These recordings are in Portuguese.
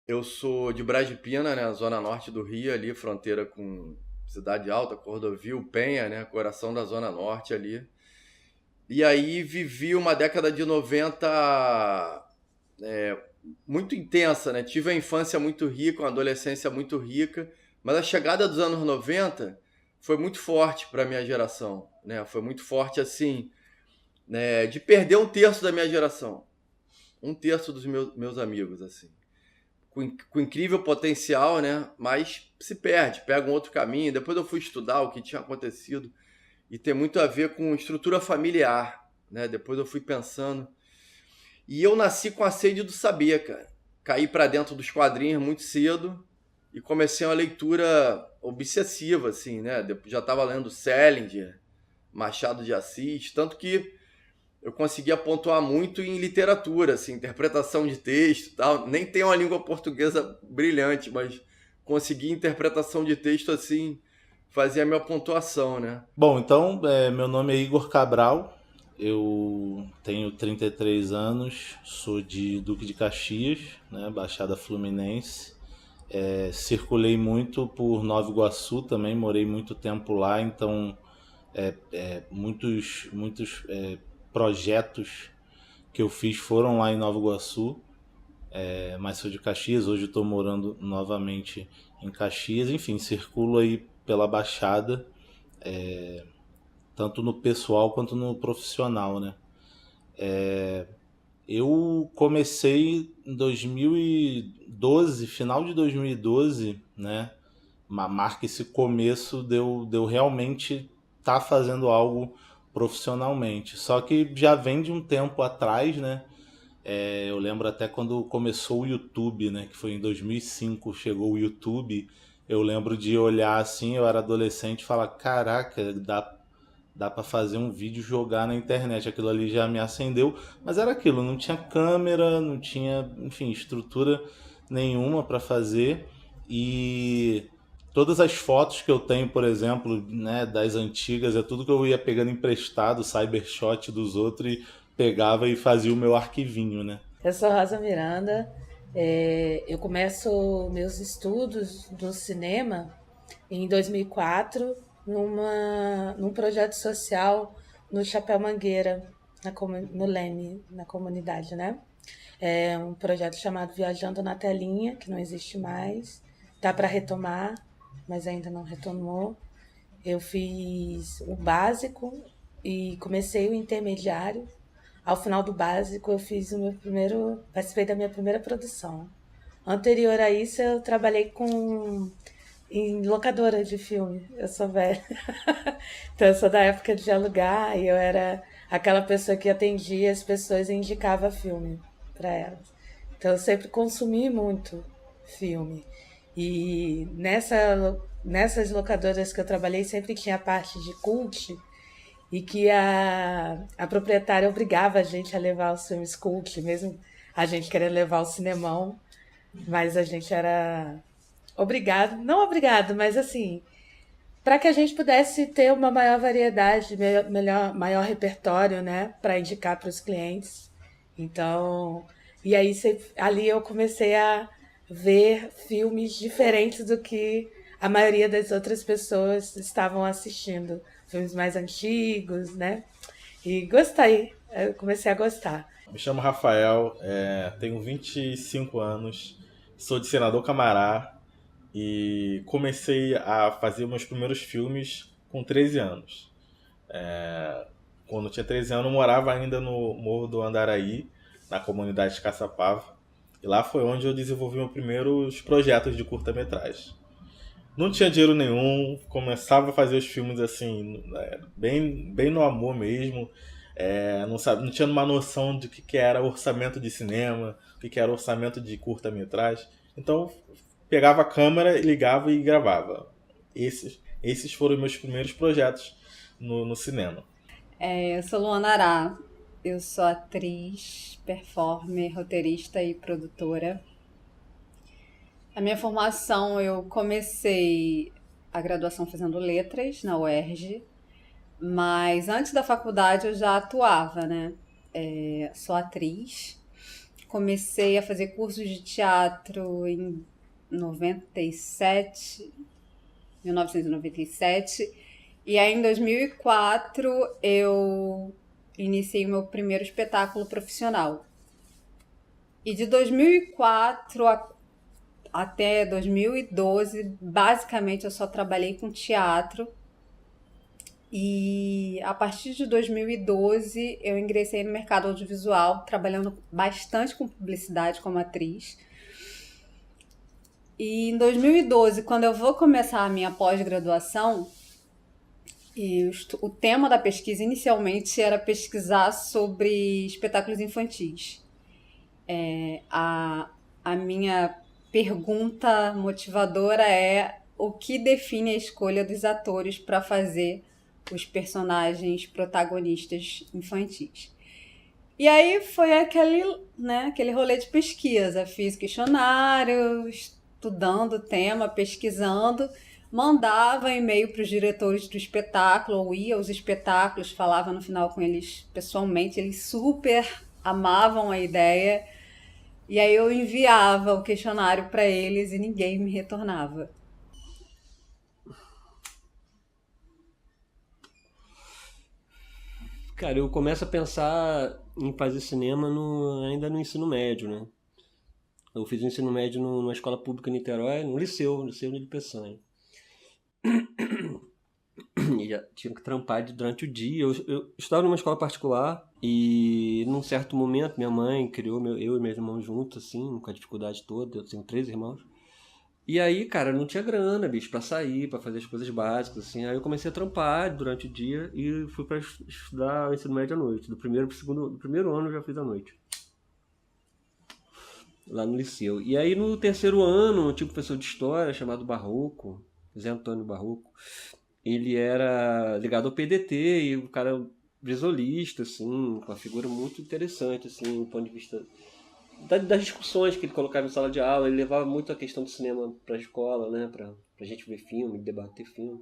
Eu sou de Braz de Pina, né, zona norte do Rio, ali, fronteira com Cidade Alta, Cordovil, Penha, né, coração da zona norte ali. E aí vivi uma década de 90 muito intensa, né? Tive a infância muito rica, uma adolescência muito rica, mas a chegada dos anos 90 foi muito forte para minha geração, né? Foi muito forte assim, né, de perder um terço da minha geração, um terço dos meus amigos, assim. Com incrível potencial, né? Mas se perde, pega um outro caminho. Depois eu fui estudar o que tinha acontecido e tem muito a ver com estrutura familiar, né? Depois eu fui pensando. E eu nasci com a sede do saber, cara. Caí para dentro dos quadrinhos muito cedo e comecei uma leitura obsessiva, assim, né? Já estava lendo Salinger, Machado de Assis, tanto que eu conseguia pontuar muito em literatura, assim, interpretação de texto e tal. Nem tenho uma língua portuguesa brilhante, mas consegui interpretação de texto assim, fazia a minha pontuação, né? Bom, então, meu nome é Igor Cabral, eu tenho 33 anos, sou de Duque de Caxias, né, Baixada Fluminense. Circulei muito por Nova Iguaçu também, morei muito tempo lá, então muitos projetos que eu fiz foram lá em Nova Iguaçu, mas sou de Caxias, hoje estou morando novamente em Caxias, enfim, circulo aí pela Baixada, tanto no pessoal quanto no profissional, né? Eu comecei em 2012, final de 2012, né? Marca esse começo de eu realmente estar fazendo algo profissionalmente. Só que já vem de um tempo atrás, né? Eu lembro até quando começou o YouTube, né? Que foi em 2005, chegou o YouTube. Eu lembro de olhar assim, eu era adolescente e falar, caraca, dá para fazer um vídeo e jogar na internet. Aquilo ali já me acendeu, mas era aquilo, não tinha câmera, não tinha, enfim, estrutura nenhuma para fazer. E todas as fotos que eu tenho, por exemplo, né, das antigas, é tudo que eu ia pegando emprestado, cybershot dos outros e pegava e fazia o meu arquivinho, né? Eu sou Rosa Miranda. Eu começo meus estudos no cinema em 2004 num projeto social no Chapéu Mangueira, no Leme, na comunidade, né? É um projeto chamado Viajando na Telinha, que não existe mais. Dá para retomar, mas ainda não retomou. Eu fiz o básico e comecei o intermediário. Ao final do básico, eu fiz participei da minha primeira produção. Anterior a isso, eu trabalhei em locadora de filme. Eu sou velha. Então, eu sou da época de alugar e eu era aquela pessoa que atendia as pessoas e indicava filme para elas. Então, eu sempre consumi muito filme. E nessas locadoras que eu trabalhei, sempre tinha a parte de cult e que a proprietária obrigava a gente a levar os filmes cult, mesmo a gente querendo levar o cinemão, mas a gente era obrigado, não obrigado, mas assim, para que a gente pudesse ter uma maior variedade, maior repertório, né, para indicar para os clientes. Então, e aí ali eu comecei a ver filmes diferentes do que a maioria das outras pessoas estavam assistindo. Filmes mais antigos, né? E gostei, eu comecei a gostar. Me chamo Rafael, tenho 25 anos, sou de Senador Camará e comecei a fazer meus primeiros filmes com 13 anos. Quando eu tinha 13 anos, eu morava ainda no Morro do Andaraí, na comunidade de Caçapava, e lá foi onde eu desenvolvi meus primeiros projetos de curta-metragem. Não tinha dinheiro nenhum, começava a fazer os filmes assim, bem no amor mesmo. Não tinha uma noção de que era orçamento de cinema, o que era orçamento de curta-metragem. Então, pegava a câmera, ligava e gravava. Esses foram meus primeiros projetos no cinema. Eu sou Luana Ará, eu sou atriz, performer, roteirista e produtora. A minha formação, eu comecei a graduação fazendo letras na UERJ, mas antes da faculdade eu já atuava, né? Sou atriz, comecei a fazer cursos de teatro em 1997, e aí em 2004 eu iniciei o meu primeiro espetáculo profissional. E de 2004 até 2012, basicamente eu só trabalhei com teatro. E a partir de 2012 eu ingressei no mercado audiovisual, trabalhando bastante com publicidade como atriz. E em 2012, quando eu vou começar a minha pós-graduação, o tema da pesquisa inicialmente era pesquisar sobre espetáculos infantis. A minha pergunta motivadora é o que define a escolha dos atores para fazer os personagens protagonistas infantis. E aí foi aquele rolê de pesquisa. Fiz questionário, estudando o tema, pesquisando, mandava e-mail para os diretores do espetáculo, ou ia aos espetáculos, falava no final com eles pessoalmente, eles super amavam a ideia. E aí eu enviava o questionário para eles e ninguém me retornava. Cara, eu começo a pensar em fazer cinema ainda no ensino médio, né? Eu fiz o ensino médio numa escola pública em Niterói, no Liceu de Peçanha. E já tinha que trampar durante o dia. Eu estava numa escola particular e num certo momento minha mãe criou eu e meus irmãos juntos, assim, com a dificuldade toda. Eu tenho 3 irmãos. E aí, cara, não tinha grana, bicho, pra sair, pra fazer as coisas básicas, assim. Aí eu comecei a trampar durante o dia e fui pra estudar o ensino médio à noite. Do primeiro ano eu já fiz à noite. Lá no liceu. E aí no terceiro ano, tinha um professor de história chamado Barroco, Zé Antônio Barroco. Ele era ligado ao PDT e o cara brisolista, assim, com uma figura muito interessante, assim, do ponto de vista das discussões que ele colocava em sala de aula. Ele levava muito a questão do cinema pra escola, né, pra gente ver filme, debater filme.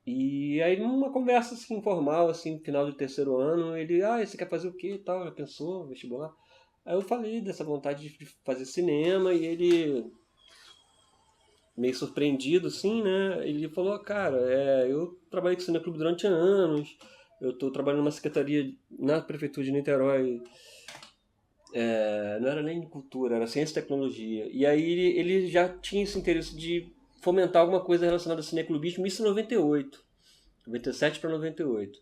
E aí numa conversa assim, informal, assim, no final do terceiro ano, ele, você quer fazer o quê e tal? Já pensou, vestibular? Aí eu falei dessa vontade de fazer cinema e ele, meio surpreendido, assim, né? Ele falou, cara, eu trabalhei com o Cineclube durante anos, eu tô trabalhando numa secretaria na prefeitura de Niterói, não era nem de cultura, era ciência e tecnologia. E aí ele já tinha esse interesse de fomentar alguma coisa relacionada ao cineclubismo, isso em 98, 97 para 98,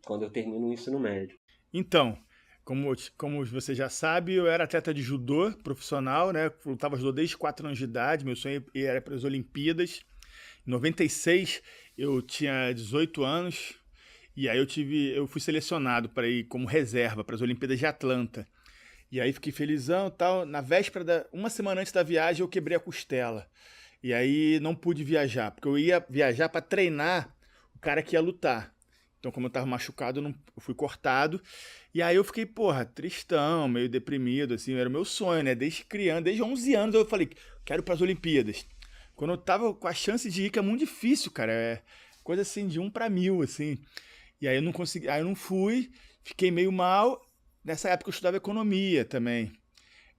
quando eu termino o ensino médio. Então, como você já sabe, eu era atleta de judô profissional, né? Lutava judô desde 4 anos de idade, meu sonho era para as Olimpíadas. Em 96, eu tinha 18 anos, e aí eu fui selecionado para ir como reserva para as Olimpíadas de Atlanta. E aí fiquei felizão e tal. Na véspera, uma semana antes da viagem, eu quebrei a costela. E aí não pude viajar, porque eu ia viajar para treinar o cara que ia lutar. Então, como eu tava machucado, eu fui cortado. E aí eu fiquei, tristão, meio deprimido, assim. Era o meu sonho, né? Desde criança, desde 11 anos, eu falei, quero ir para as Olimpíadas. Quando eu tava com a chance de ir, que é muito difícil, cara. É coisa assim, de 1 para 1000, assim. E aí eu não consegui, aí eu não fui, fiquei meio mal. Nessa época eu estudava economia também.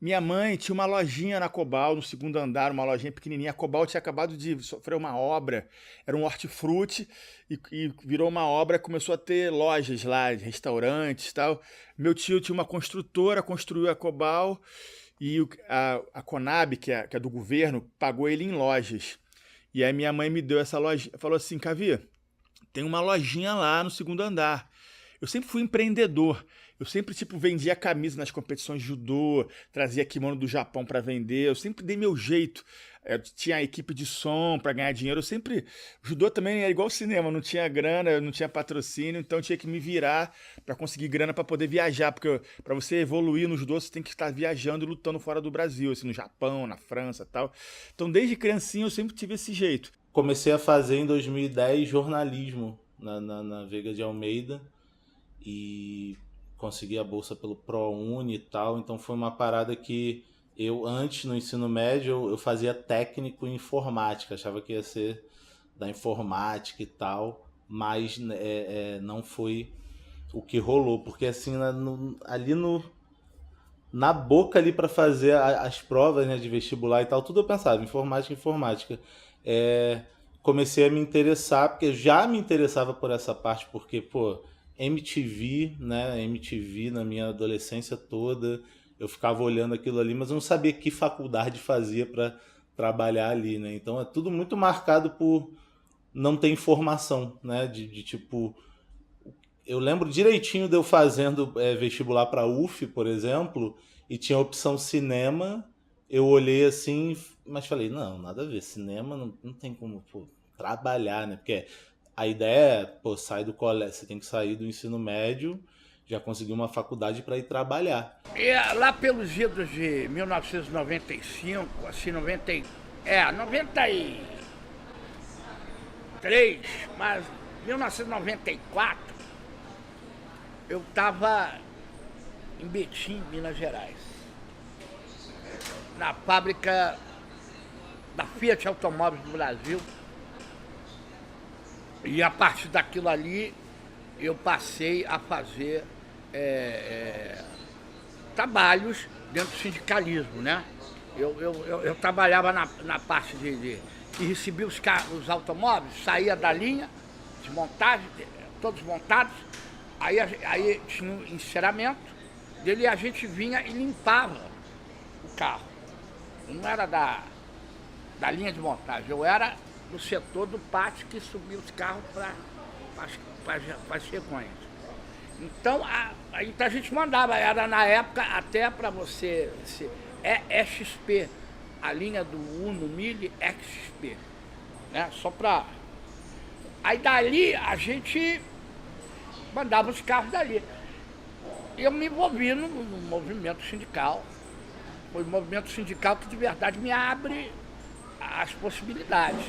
Minha mãe tinha uma lojinha na Cobal, no segundo andar, uma lojinha pequenininha. A Cobal tinha acabado de sofrer uma obra, era um hortifruti, e virou uma obra, começou a ter lojas lá, restaurantes e tal. Meu tio tinha uma construtora, construiu a Cobal, e a Conab, que é do governo, pagou ele em lojas. E aí minha mãe me deu essa loja, falou assim, Cavi, tem uma lojinha lá no segundo andar. Eu sempre fui empreendedor. Eu sempre, vendia camisa nas competições de judô, trazia kimono do Japão para vender. Eu sempre dei meu jeito. Eu tinha a equipe de som para ganhar dinheiro. Judô também era igual cinema, não tinha grana, não tinha patrocínio, então eu tinha que me virar para conseguir grana para poder viajar, porque para você evoluir no judô, você tem que estar viajando e lutando fora do Brasil, assim, no Japão, na França e tal. Então, desde criancinha, eu sempre tive esse jeito. Comecei a fazer em 2010 jornalismo na Veiga de Almeida e consegui a bolsa pelo ProUni e tal, então foi uma parada que eu, antes, no ensino médio, eu fazia técnico em informática, achava que ia ser da informática e tal, mas não foi o que rolou, porque assim, na boca ali para fazer as provas, né, de vestibular e tal, tudo eu pensava, informática. Comecei a me interessar, porque eu já me interessava por essa parte, porque, MTV, né? MTV na minha adolescência toda, eu ficava olhando aquilo ali, mas eu não sabia que faculdade fazia para trabalhar ali, né? Então é tudo muito marcado por não ter informação, né? Eu lembro direitinho de eu fazendo vestibular para UF, por exemplo, e tinha a opção cinema. Eu olhei assim, mas falei, não, nada a ver, cinema não tem como trabalhar, né? Porque a ideia é, sai do colégio, você tem que sair do ensino médio, já conseguir uma faculdade para ir trabalhar. E lá pelos idos de 1995, assim, 93, mas 1994, eu estava em Betim, Minas Gerais, na fábrica da Fiat Automóveis do Brasil. E a partir daquilo ali, eu passei a fazer trabalhos dentro do sindicalismo, né? Eu trabalhava na parte de recebia os automóveis, saía da linha de montagem, todos montados, aí tinha um enceramento dele e a gente vinha e limpava o carro. Eu não era da linha de montagem, eu era do setor do pátio que subia os carros para as cegonhas. Então a gente mandava, era na época até para você, XP, a linha do Uno 1000 XP, né? Só para... Aí dali a gente mandava os carros dali. E eu me envolvi no movimento sindical. Foi o movimento sindical que de verdade me abre as possibilidades.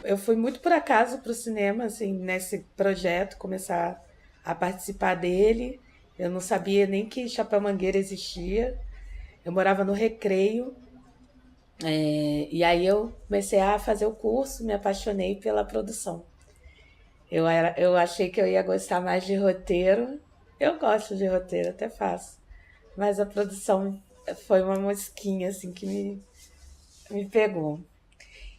Eu fui muito por acaso para o cinema, assim, nesse projeto, começar a participar dele. Eu não sabia nem que Chapéu Mangueira existia. Eu morava no Recreio. E aí eu comecei a fazer o curso, me apaixonei pela produção. Eu achei que eu ia gostar mais de roteiro. Eu gosto de roteiro, até faço. Mas a produção foi uma mosquinha assim, que me pegou.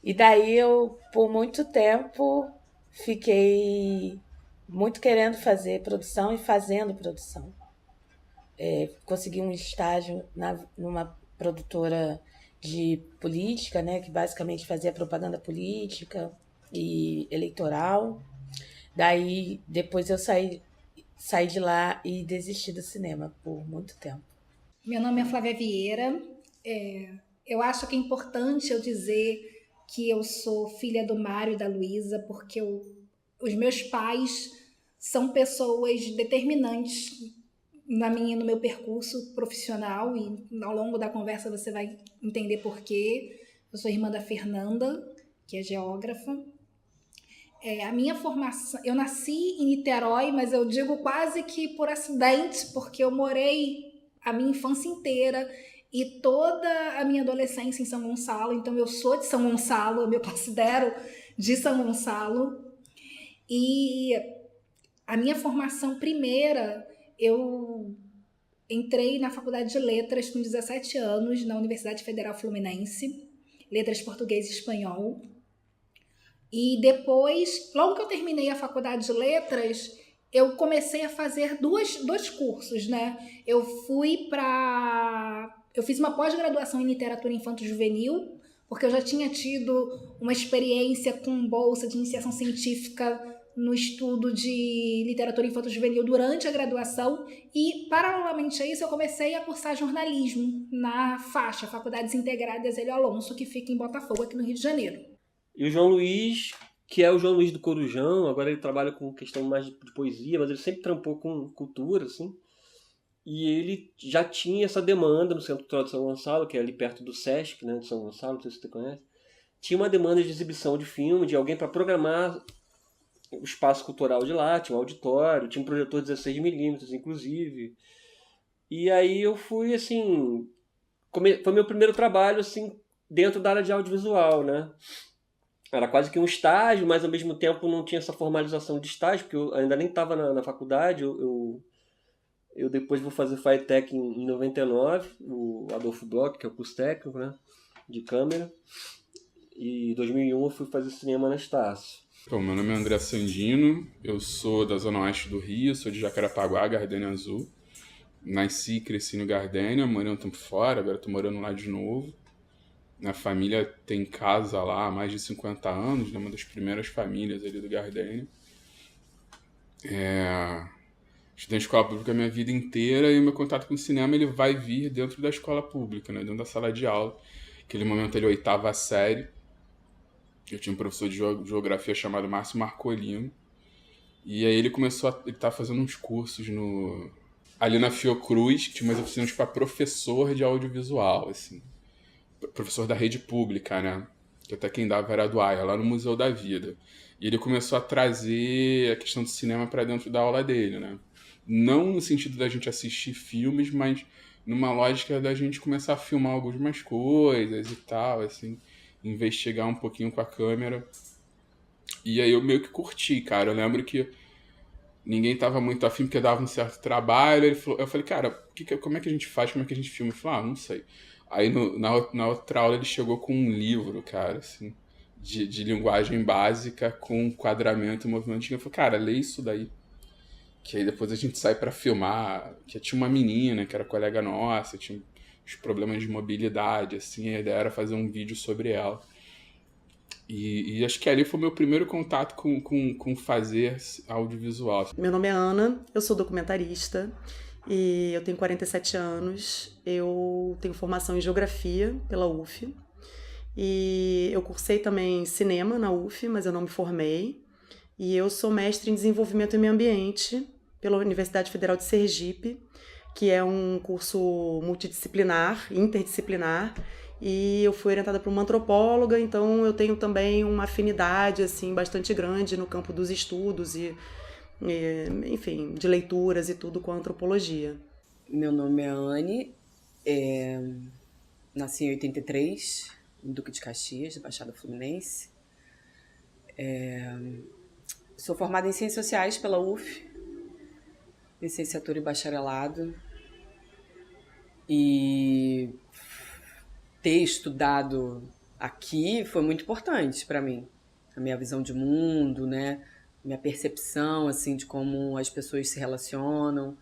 E daí eu, por muito tempo, fiquei muito querendo fazer produção e fazendo produção. Consegui um estágio numa produtora de política, né, que basicamente fazia propaganda política e eleitoral. Daí, depois eu saí de lá e desisti do cinema por muito tempo. Meu nome é Flávia Vieira. Eu acho que é importante eu dizer que eu sou filha do Mário e da Luísa, porque os meus pais são pessoas determinantes no meu percurso profissional, e ao longo da conversa você vai entender por quê. Eu sou irmã da Fernanda, que é geógrafa. A minha formação... Eu nasci em Niterói, mas eu digo quase que por acidente, porque eu morei a minha infância inteira e toda a minha adolescência em São Gonçalo. Então, eu sou de São Gonçalo, eu me considero de São Gonçalo. E a minha formação primeira, eu entrei na Faculdade de Letras com 17 anos, na Universidade Federal Fluminense, Letras Português e Espanhol. E depois, logo que eu terminei a Faculdade de Letras, eu comecei a fazer dois cursos, né? Eu fiz uma pós-graduação em literatura infanto-juvenil, porque eu já tinha tido uma experiência com bolsa de iniciação científica no estudo de literatura infanto-juvenil durante a graduação, e, paralelamente a isso, eu comecei a cursar jornalismo na FACHA, Faculdades Integradas Hélio Alonso, que fica em Botafogo, aqui no Rio de Janeiro. E o João Luiz, que é o João Luiz do Corujão, agora ele trabalha com questão mais de poesia, mas ele sempre trampou com cultura, assim. E ele já tinha essa demanda no Centro Cultural de São Gonçalo, que é ali perto do Sesc, né, de São Gonçalo, não sei se você conhece. Tinha uma demanda de exibição de filme, de alguém para programar o espaço cultural de lá, tinha um auditório, tinha um projetor 16mm, inclusive. E aí eu fui, assim... Foi meu primeiro trabalho, assim, dentro da área de audiovisual, né? Era quase que um estágio, mas ao mesmo tempo não tinha essa formalização de estágio, porque eu ainda nem estava na faculdade. Eu depois vou fazer FATEC em 99, o Adolfo Bloch, que é o curso técnico, né, de câmera. E em 2001 eu fui fazer cinema na Estácio. Bom, meu nome é André Sandino, eu sou da Zona Oeste do Rio, sou de Jacarepaguá, Gardênia Azul. Nasci e cresci no Gardênia, morei um tempo fora, agora estou morando lá de novo. Minha família tem casa lá há mais de 50 anos, né? Uma das primeiras famílias ali do Gardênia. Estudei em escola pública a minha vida inteira, e o meu contato com o cinema ele vai vir dentro da escola pública, né? Dentro da sala de aula. Naquele momento ali, 8ª série. Eu tinha um professor de geografia chamado Márcio Marcolino. E aí ele tá fazendo uns cursos ali na Fiocruz, que tinha umas oficinas para professor de audiovisual, assim. Professor da rede pública, né? Que até quem dava era do AIA, lá no Museu da Vida. E ele começou a trazer a questão do cinema para dentro da aula dele, né? Não no sentido da gente assistir filmes, mas numa lógica da gente começar a filmar algumas coisas e tal, assim, investigar um pouquinho com a câmera. E aí eu meio que curti, cara. Eu lembro que ninguém tava muito afim, porque dava um certo trabalho. Eu falei, cara, como é que a gente faz? Como é que a gente filma? Ele falou, não sei. Aí na outra aula ele chegou com um livro, cara, assim, de linguagem básica, com enquadramento e movimento. Eu falei, cara, lê isso daí. Que aí depois a gente sai pra filmar. Que tinha uma menina que era colega nossa, tinha uns problemas de mobilidade, assim, a ideia era fazer um vídeo sobre ela. E acho que ali foi o meu primeiro contato com fazer audiovisual. Meu nome é Ana, eu sou documentarista e eu tenho 47 anos. Eu tenho formação em geografia pela UF E eu cursei também cinema na UF, mas eu não me formei. E eu sou mestre em desenvolvimento e meio ambiente pela Universidade Federal de Sergipe, que é um curso multidisciplinar, interdisciplinar, e eu fui orientada por uma antropóloga, então eu tenho também uma afinidade assim bastante grande no campo dos estudos enfim, de leituras e tudo com a antropologia. Meu nome é Anne, nasci em 83, em Duque de Caxias, Baixada Fluminense. Sou formada em Ciências Sociais pela UF, licenciatura e bacharelado. E ter estudado aqui foi muito importante para mim. A minha visão de mundo, né? Minha percepção assim, de como as pessoas se relacionam,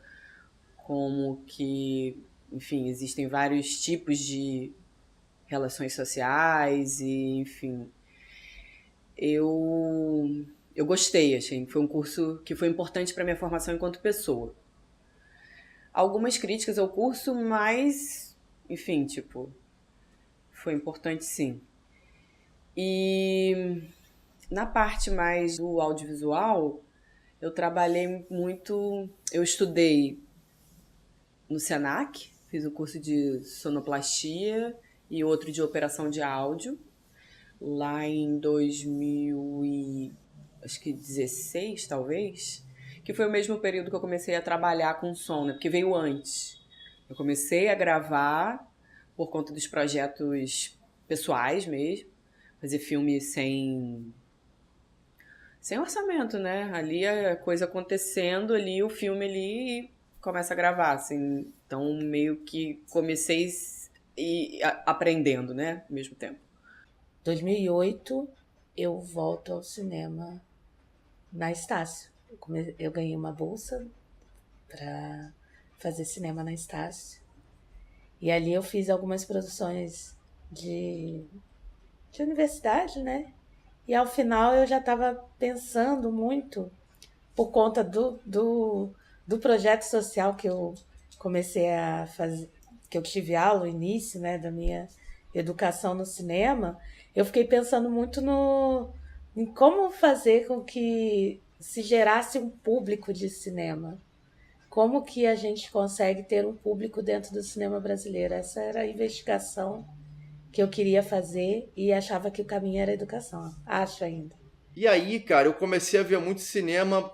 como que, enfim, existem vários tipos de relações sociais e, enfim, eu gostei, achei que foi um curso que foi importante para minha formação enquanto pessoa. Algumas críticas ao curso, mas, enfim, tipo, foi importante sim. E na parte mais do audiovisual, eu trabalhei muito, eu estudei no Senac, fiz um curso de sonoplastia e outro de operação de áudio, lá em 2016, talvez, que foi o mesmo período que eu comecei a trabalhar com som, né? Porque veio antes. Eu comecei a gravar por conta dos projetos pessoais mesmo, fazer filme sem orçamento, né? Ali a coisa acontecendo, ali o filme ali começa a gravar, assim. Então meio que comecei aprendendo, né? Ao mesmo tempo. 2008 eu volto ao cinema na Estácio. Eu ganhei uma bolsa para fazer cinema na Estácio. E ali eu fiz algumas produções de universidade, né? E ao final eu já estava pensando muito, por conta do projeto social que eu comecei a fazer, que eu tive aula no início, né, da minha educação no cinema, eu fiquei pensando muito em como fazer com que se gerasse um público de cinema. Como que a gente consegue ter um público dentro do cinema brasileiro? Essa era a investigação que eu queria fazer e achava que o caminho era a educação. Acho ainda. E aí, cara, eu comecei a ver muito cinema,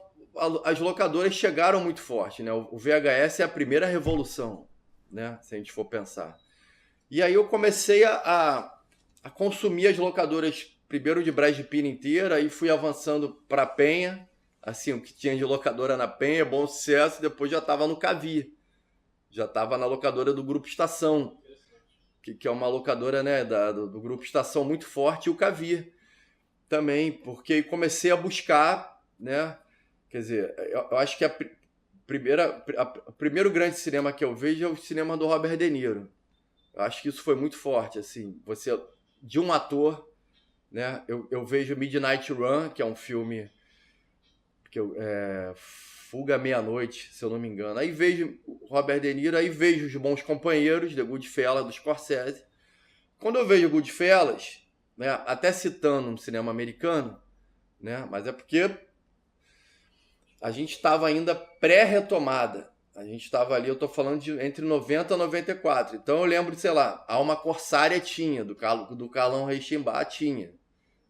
as locadoras chegaram muito forte, né? O VHS é a primeira revolução, né? Se a gente for pensar. E aí eu comecei a consumir as locadoras, primeiro de Brás de Pina inteira, aí fui avançando para Penha, assim, o que tinha de locadora na Penha, Bom Sucesso, depois já estava no Cavi, já estava na locadora do Grupo Estação, que é uma locadora, né, do Grupo Estação muito forte, e o Cavi também, porque comecei a buscar, né, quer dizer, eu acho que o primeiro grande cinema que eu vejo é o cinema do Robert De Niro. Eu acho que isso foi muito forte, assim, você, de um ator, né, eu vejo Midnight Run, que é um filme que Fuga à Meia-Noite, se eu não me engano. Aí vejo o Robert De Niro, aí vejo Os Bons Companheiros, The Goodfellas, do Scorsese. Quando eu vejo Goodfellas, né, até citando um cinema americano, né, mas é porque a gente estava ainda pré-retomada. A gente estava ali, eu estou falando de entre 90 e 94. Então eu lembro de, sei lá, Alma Corsária tinha, do Carlão Reichenbach tinha.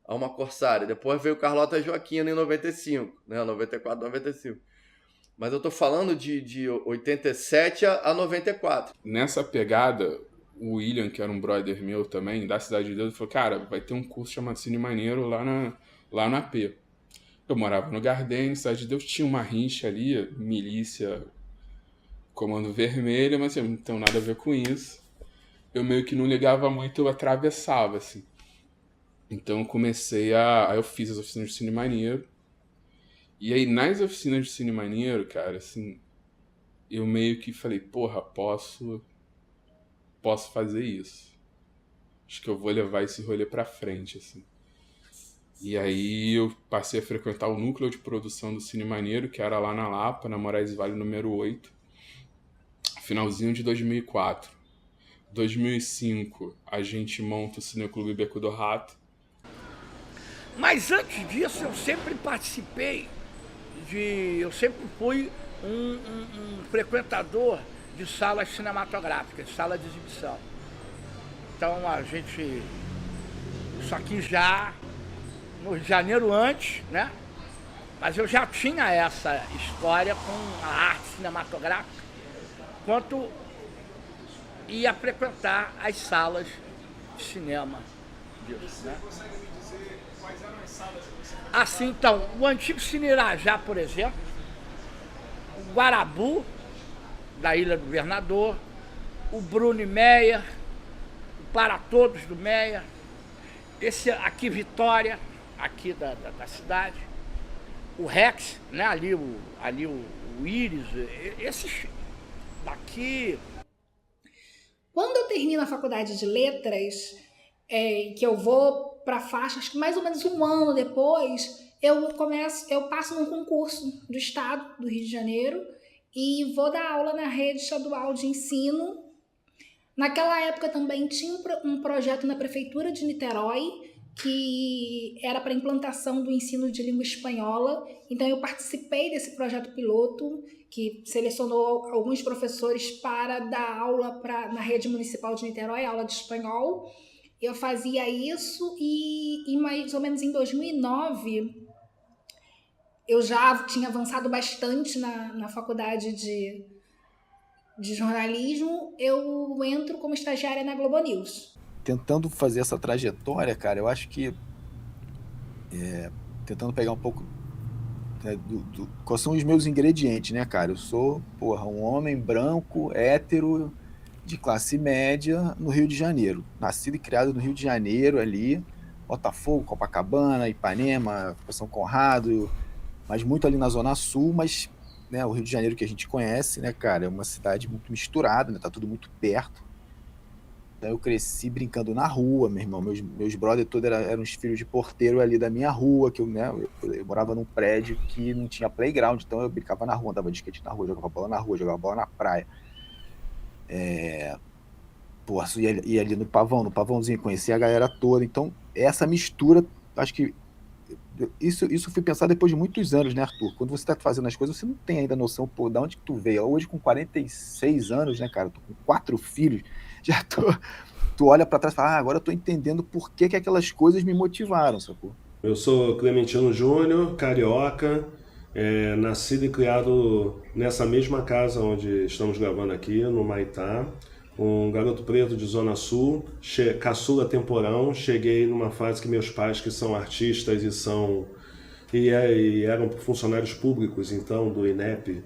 Alma Corsária. Depois veio Carlota Joaquina em 95, né, 94, 95. Mas eu estou falando de 87 a 94. Nessa pegada, o William, que era um brother meu também, da Cidade de Deus, falou, cara, vai ter um curso chamado Cine Maneiro lá no AP. Eu morava no Garden, Cidade de Deus, tinha uma rincha ali, milícia, Comando Vermelho, mas assim, não tem nada a ver com isso. Eu meio que não ligava muito, eu atravessava, assim. Então eu comecei aí eu fiz as oficinas de Cine Maneiro. E aí, nas oficinas de Cine Maneiro, cara, assim, eu meio que falei, porra, posso fazer isso. Acho que eu vou levar esse rolê pra frente, assim. E aí eu passei a frequentar o núcleo de produção do Cine Maneiro, que era lá na Lapa, na Moraes Vale número 8, finalzinho de 2004. 2005, a gente monta o Cineclube Beco do Rato. Mas antes disso, eu sempre participei eu sempre fui um frequentador de salas cinematográficas, sala de exibição. Então isso aqui já no Rio de Janeiro antes, né? Mas eu já tinha essa história com a arte cinematográfica, quanto ia frequentar as salas de cinema disso, né? Você consegue me dizer quais eram as salas que você... Assim, então, o antigo Cine Irajá, por exemplo, o Guarabu, da Ilha do Governador, o Bruno Meyer, o Para Todos do Meyer, esse aqui Vitória, aqui da cidade, o Rex, né? ali o Íris, esses daqui. Quando eu termino a faculdade de letras, que eu vou para a faixa, acho que mais ou menos um ano depois, eu passo num concurso do estado do Rio de Janeiro e vou dar aula na rede estadual de ensino. Naquela época também tinha um projeto na prefeitura de Niterói que era para implantação do ensino de língua espanhola. Então eu participei desse projeto piloto que selecionou alguns professores para dar aula na rede municipal de Niterói, aula de espanhol. Eu fazia isso e mais ou menos em 2009 eu já tinha avançado bastante na faculdade de jornalismo. Eu entro como estagiária na Globo News. Tentando fazer essa trajetória, cara, eu acho que tentando pegar um pouco, né, quais são os meus ingredientes, né, cara? Eu sou, um homem branco, hétero, de classe média no Rio de Janeiro. Nascido e criado no Rio de Janeiro ali, Botafogo, Copacabana, Ipanema, São Conrado, mas muito ali na Zona Sul, mas, né, o Rio de Janeiro que a gente conhece, né, cara, é uma cidade muito misturada, né, tá tudo muito perto. Então eu cresci brincando na rua, meu irmão, meus brothers todos eram os filhos de porteiro ali da minha rua, que eu morava num prédio que não tinha playground, então eu brincava na rua, andava de skate na rua, jogava bola na rua, jogava bola na praia. Ia ali no Pavãozinho, conhecia a galera toda. Então, essa mistura, acho que isso foi pensado depois de muitos anos, né, Arthur? Quando você está fazendo as coisas, você não tem ainda noção, de onde que tu veio. Hoje, com 46 anos, né, cara, tô com 4 filhos, tu olha para trás e fala, agora eu tô entendendo por que aquelas coisas me motivaram, sacou? Eu sou Clementino Júnior, carioca, nascido e criado nessa mesma casa onde estamos gravando aqui, no Maitá. Um garoto preto de Zona Sul, caçula temporão. Cheguei numa fase que meus pais, que são artistas e eram funcionários públicos, então, do INEP,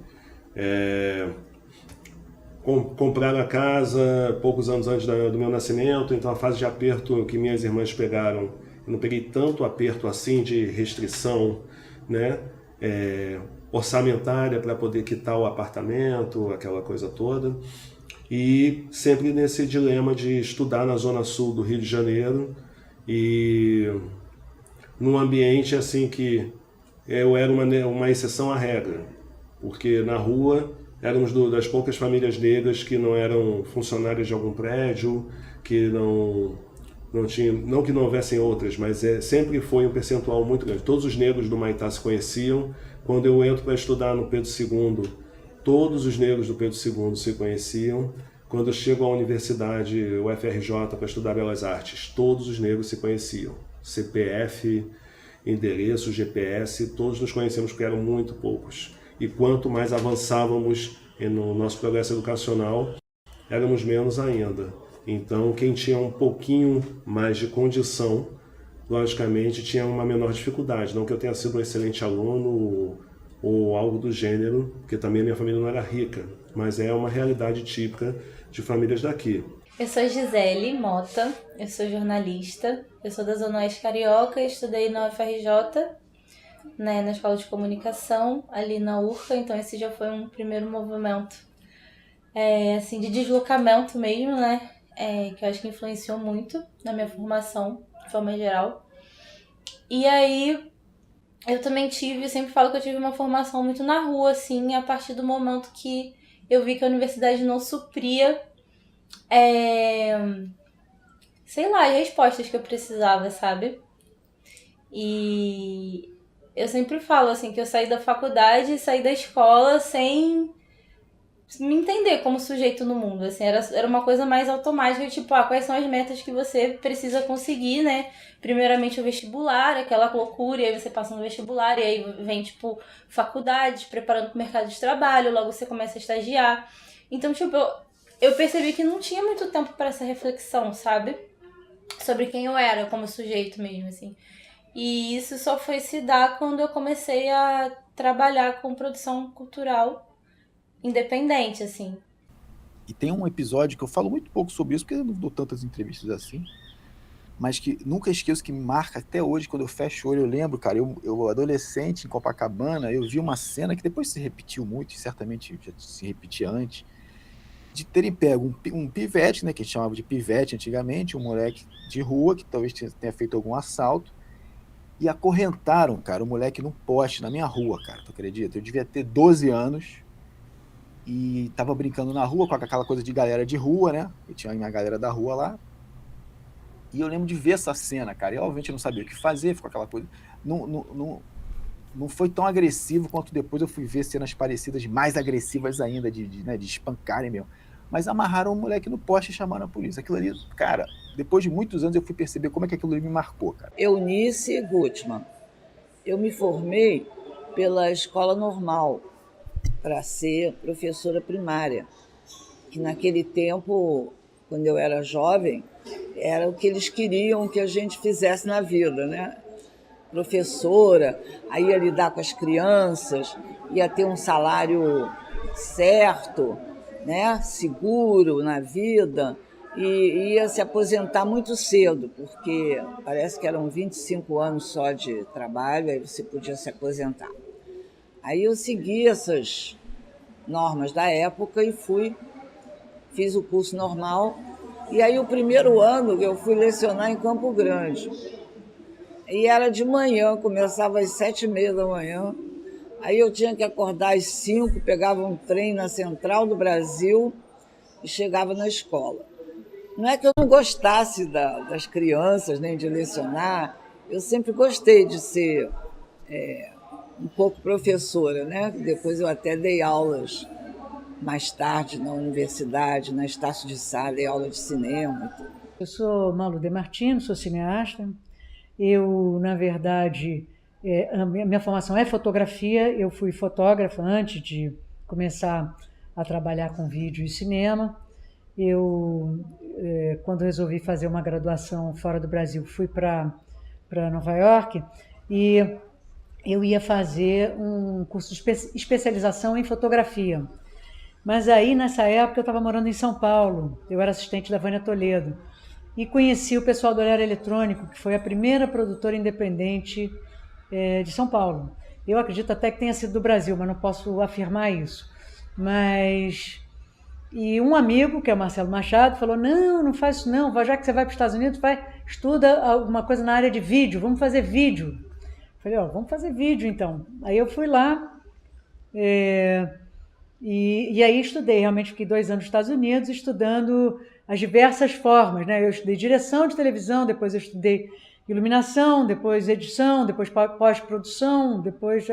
compraram a casa poucos anos antes do meu nascimento. Então a fase de aperto que minhas irmãs pegaram, eu não peguei tanto aperto assim de restrição, né, orçamentária para poder quitar o apartamento, aquela coisa toda. E sempre nesse dilema de estudar na Zona Sul do Rio de Janeiro e num ambiente assim que eu era uma exceção à regra, porque na rua éramos das poucas famílias negras que não eram funcionárias de algum prédio, que não tinha, não que não houvessem outras, mas sempre foi um percentual muito grande. Todos os negros do Maitá se conheciam. Quando eu entro para estudar no Pedro II, todos os negros do Pedro II se conheciam. Quando eu chego à universidade, o UFRJ, para estudar Belas Artes, todos os negros se conheciam. CPF, endereço, GPS, todos nos conhecemos porque eram muito poucos. E quanto mais avançávamos no nosso progresso educacional, éramos menos ainda. Então, quem tinha um pouquinho mais de condição, logicamente, tinha uma menor dificuldade. Não que eu tenha sido um excelente aluno ou algo do gênero, porque também a minha família não era rica, mas é uma realidade típica de famílias daqui. Eu sou Gisele Mota, eu sou jornalista, eu sou da Zona Oeste Carioca, estudei na UFRJ, né, na Escola de Comunicação, ali na URCA, então esse já foi um primeiro movimento assim, de deslocamento mesmo, né, que eu acho que influenciou muito na minha formação, de forma geral. E aí, eu também sempre falo que eu tive uma formação muito na rua, assim, a partir do momento que eu vi que a universidade não supria sei lá, as respostas que eu precisava, sabe? E eu sempre falo, assim, que eu saí da faculdade, saí da escola sem me entender como sujeito no mundo, assim, era uma coisa mais automática, tipo, quais são as metas que você precisa conseguir, né? Primeiramente o vestibular, aquela loucura, e aí você passa no vestibular, e aí vem, tipo, faculdade, preparando pro mercado de trabalho, logo você começa a estagiar. Então, tipo, eu percebi que não tinha muito tempo para essa reflexão, sabe? Sobre quem eu era como sujeito mesmo, assim. E isso só foi se dar quando eu comecei a trabalhar com produção cultural independente, assim. E tem um episódio que eu falo muito pouco sobre isso, porque eu não dou tantas entrevistas assim, mas que nunca esqueço, que me marca até hoje, quando eu fecho o olho, eu lembro, cara, eu adolescente em Copacabana, eu vi uma cena que depois se repetiu muito, e certamente já se repetia antes, de terem pego um pivete, né, que a gente chamava de pivete antigamente, um moleque de rua, que talvez tenha feito algum assalto, e acorrentaram, cara, o moleque num poste na minha rua, cara, tu acredita? Eu devia ter 12 anos, e tava brincando na rua com aquela coisa de galera de rua, né? Eu tinha a minha galera da rua lá. E eu lembro de ver essa cena, cara. E obviamente eu não sabia o que fazer, ficou aquela coisa. Não foi tão agressivo quanto depois eu fui ver cenas parecidas, mais agressivas ainda, né, de espancarem mesmo. Mas amarraram o moleque no poste e chamaram a polícia. Aquilo ali, cara, depois de muitos anos eu fui perceber como é que aquilo ali me marcou, cara. Eunice Gutmann. Eu me formei pela Escola Normal para ser professora primária, que naquele tempo, quando eu era jovem, era o que eles queriam que a gente fizesse na vida, né? Professora, aí ia lidar com as crianças, ia ter um salário certo, né? Seguro na vida, e ia se aposentar muito cedo, porque parece que eram 25 anos só de trabalho, aí você podia se aposentar. Aí eu segui essas normas da época e fiz o curso normal. E aí o primeiro ano eu fui lecionar em Campo Grande. E era de manhã, começava às 7h30 da manhã. Aí eu tinha que acordar às 5, pegava um trem na Central do Brasil e chegava na escola. Não é que eu não gostasse das crianças, nem de lecionar, eu sempre gostei de ser um pouco professora, né? Depois eu até dei aulas mais tarde na universidade, na Estácio de Sá, dei aula de cinema. Eu sou Malu De Martino, sou cineasta. Eu, na verdade, a minha formação é fotografia. Eu fui fotógrafa antes de começar a trabalhar com vídeo e cinema. Eu, quando resolvi fazer uma graduação fora do Brasil, fui para Nova York e eu ia fazer um curso de especialização em fotografia. Mas aí, nessa época, eu estava morando em São Paulo. Eu era assistente da Vânia Toledo. E conheci o pessoal do Olhar Eletrônico, que foi a primeira produtora independente de São Paulo. Eu acredito até que tenha sido do Brasil, mas não posso afirmar isso. E um amigo, que é o Marcelo Machado, falou, não faz isso não, já que você vai para os Estados Unidos, estuda alguma coisa na área de vídeo, vamos fazer vídeo. Falei, vamos fazer vídeo então. Aí eu fui lá e aí estudei, realmente fiquei 2 anos nos Estados Unidos estudando as diversas formas, né? Eu estudei direção de televisão, depois eu estudei iluminação, depois edição, depois pós-produção, depois,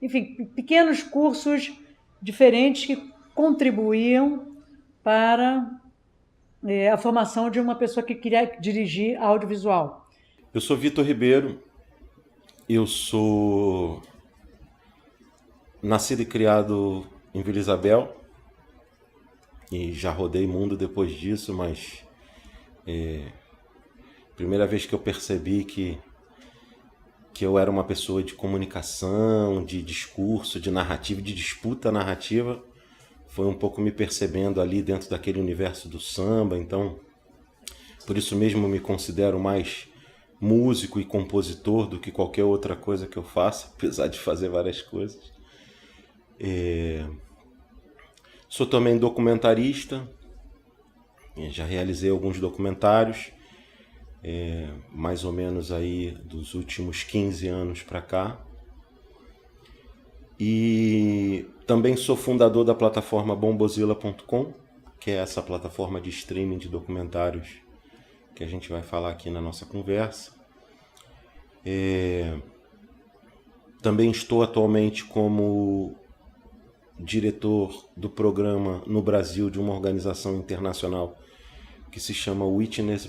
enfim, pequenos cursos diferentes que contribuíam para a formação de uma pessoa que queria dirigir audiovisual. Eu sou Vitor Ribeiro. Eu sou nascido e criado em Vila Isabel e já rodei mundo depois disso, mas primeira vez que eu percebi que eu era uma pessoa de comunicação, de discurso, de narrativa, de disputa narrativa, foi um pouco me percebendo ali dentro daquele universo do samba. Então, por isso mesmo me considero mais músico e compositor do que qualquer outra coisa que eu faça, apesar de fazer várias coisas. Sou também documentarista, já realizei alguns documentários, mais ou menos aí dos últimos 15 anos para cá. E também sou fundador da plataforma bombozilla.com, que é essa plataforma de streaming de documentários que a gente vai falar aqui na nossa conversa. Também estou atualmente como diretor do programa no Brasil de uma organização internacional que se chama Witness.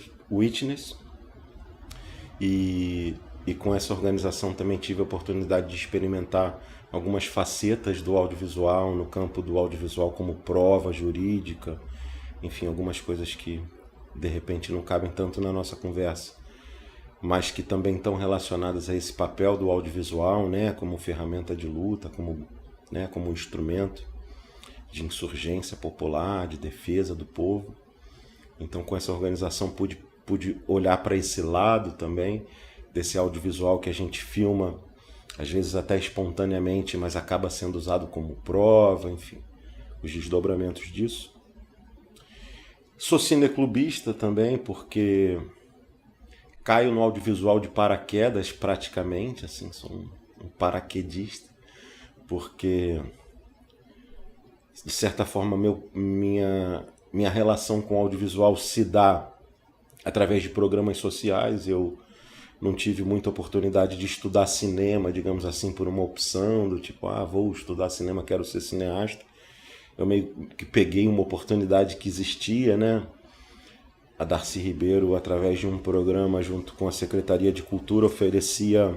E com essa organização também tive a oportunidade de experimentar algumas facetas do audiovisual, no campo do audiovisual como prova jurídica, enfim, algumas coisas que de repente não cabem tanto na nossa conversa, mas que também estão relacionadas a esse papel do audiovisual, né, como ferramenta de luta, como instrumento de insurgência popular, de defesa do povo. Então, com essa organização pude olhar para esse lado também, desse audiovisual que a gente filma, às vezes até espontaneamente, mas acaba sendo usado como prova, enfim, os desdobramentos disso. Sou cineclubista também, porque caio no audiovisual de paraquedas praticamente, assim, sou um paraquedista, porque de certa forma minha relação com o audiovisual se dá através de programas sociais. Eu não tive muita oportunidade de estudar cinema, digamos assim, por uma opção do tipo, vou estudar cinema, quero ser cineasta. Eu meio que peguei uma oportunidade que existia, né? A Darcy Ribeiro, através de um programa junto com a Secretaria de Cultura, oferecia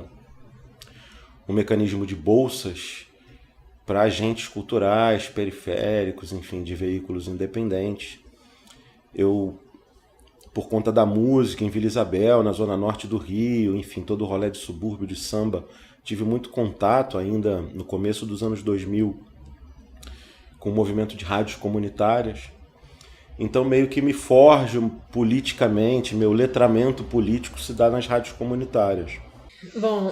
um mecanismo de bolsas para agentes culturais, periféricos, enfim, de veículos independentes. Eu, por conta da música em Vila Isabel, na zona norte do Rio, enfim, todo o rolê de subúrbio de samba, tive muito contato ainda no começo dos anos 2000 com o movimento de rádios comunitárias. Então meio que me forjo politicamente, meu letramento político se dá nas rádios comunitárias. Bom,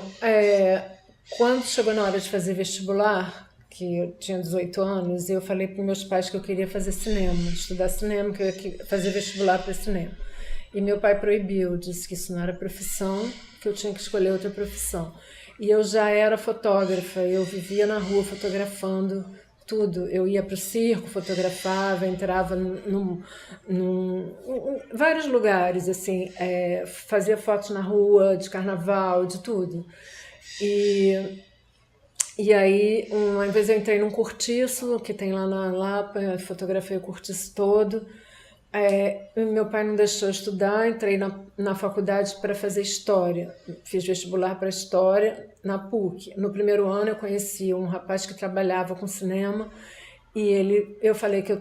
quando chegou na hora de fazer vestibular, que eu tinha 18 anos, eu falei para meus pais que eu queria fazer cinema, estudar cinema, que eu ia fazer vestibular para cinema. E meu pai proibiu, disse que isso não era profissão, que eu tinha que escolher outra profissão. E eu já era fotógrafa, eu vivia na rua fotografando tudo. Eu ia para o circo, fotografava, entrava em vários lugares, assim, fazia fotos na rua, de carnaval, de tudo. E aí, uma vez eu entrei num cortiço que tem lá na Lapa, fotografei o cortiço todo. Meu pai não deixou eu estudar, entrei na faculdade para fazer História. Fiz vestibular para História na PUC. No primeiro ano eu conheci um rapaz que trabalhava com cinema e eu falei que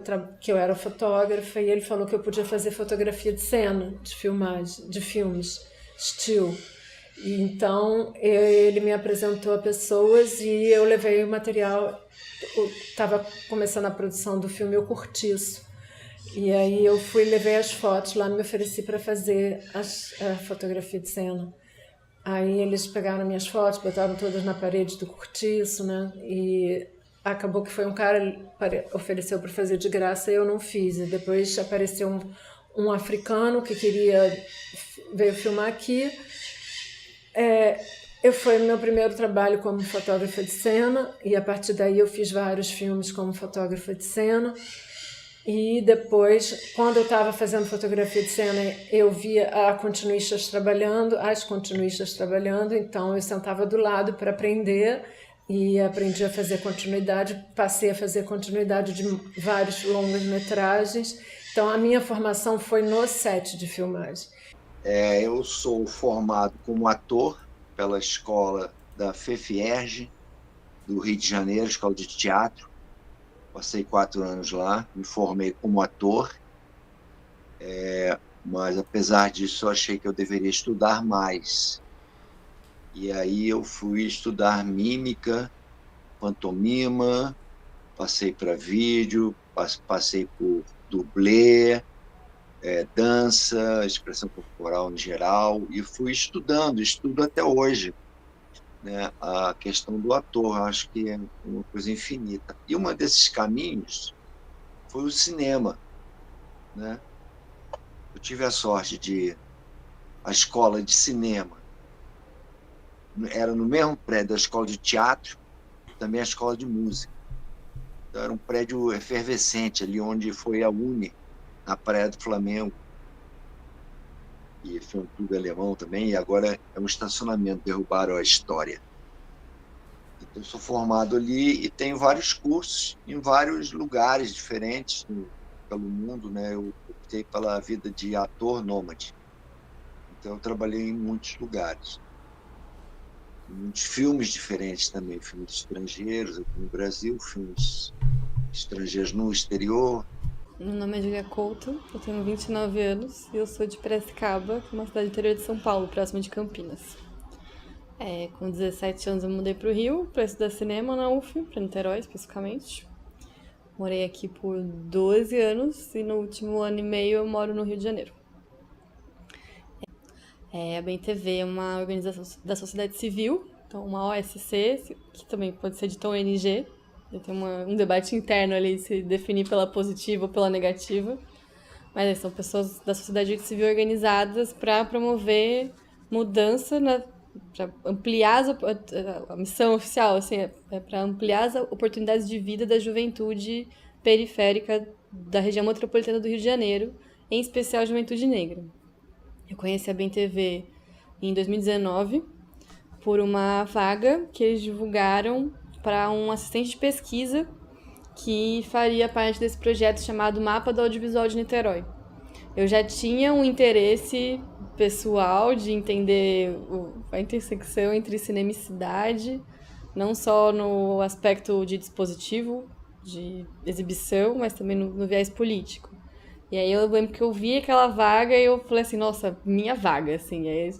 eu era fotógrafa e ele falou que eu podia fazer fotografia de cena, de filmagem, de filmes, still. E então ele me apresentou a pessoas e eu levei o material. Estava começando a produção do filme O Cortiço. E aí eu levei as fotos lá, me ofereci para fazer a fotografia de cena. Aí eles pegaram minhas fotos, botaram todas na parede do cortiço, né? E acabou que foi um cara que ofereceu para fazer de graça e eu não fiz. E depois apareceu um africano que veio filmar aqui. Foi meu primeiro trabalho como fotógrafa de cena e a partir daí eu fiz vários filmes como fotógrafa de cena. E depois, quando eu estava fazendo fotografia de cena, eu via as continuistas trabalhando, então eu sentava do lado para aprender e aprendi a fazer continuidade, passei a fazer continuidade de vários longas-metragens. Então a minha formação foi no set de filmagem. Eu sou formado como ator pela escola da FEFIERJ, do Rio de Janeiro, Escola de Teatro. Passei 4 anos lá, me formei como ator, mas apesar disso eu achei que eu deveria estudar mais. E aí eu fui estudar mímica, pantomima, passei para vídeo, passei por dublê, dança, expressão corporal em geral, e fui estudo até hoje. Né, a questão do ator, acho que é uma coisa infinita. E um desses caminhos foi o cinema. Né? Eu tive a sorte de... A escola de cinema era no mesmo prédio da escola de teatro, também a escola de música. Então, era um prédio efervescente ali onde foi a Uni, na Praia do Flamengo. E foi um clube alemão também, e agora é um estacionamento, derrubaram a História. Então, eu sou formado ali e tenho vários cursos em vários lugares diferentes pelo mundo, né? Eu optei pela vida de ator nômade. Então, eu trabalhei em muitos lugares. Muitos filmes diferentes também, filmes estrangeiros aqui no Brasil, filmes estrangeiros no exterior. Meu nome é Julia Couto, eu tenho 29 anos e eu sou de Piracicaba, que é uma cidade interior de São Paulo, próxima de Campinas. Com 17 anos eu mudei para o Rio para estudar cinema na UF, para Niterói especificamente. Morei aqui por 12 anos e no último ano e meio eu moro no Rio de Janeiro. A BemTV é uma organização da sociedade civil, então uma OSC, que também pode ser dita ONG. Tem um debate interno ali, se definir pela positiva ou pela negativa. Mas são pessoas da sociedade civil organizadas para promover mudança, para ampliar a missão oficial, assim, é para ampliar as oportunidades de vida da juventude periférica da região metropolitana do Rio de Janeiro, em especial a juventude negra. Eu conheci a BemTV em 2019 por uma vaga que eles divulgaram para um assistente de pesquisa que faria parte desse projeto chamado Mapa do Audiovisual de Niterói. Eu já tinha um interesse pessoal de entender a intersecção entre cinema e cidade, não só no aspecto de dispositivo, de exibição, mas também no viés político. E aí eu lembro que eu vi aquela vaga e eu falei assim, nossa, minha vaga, assim. E aí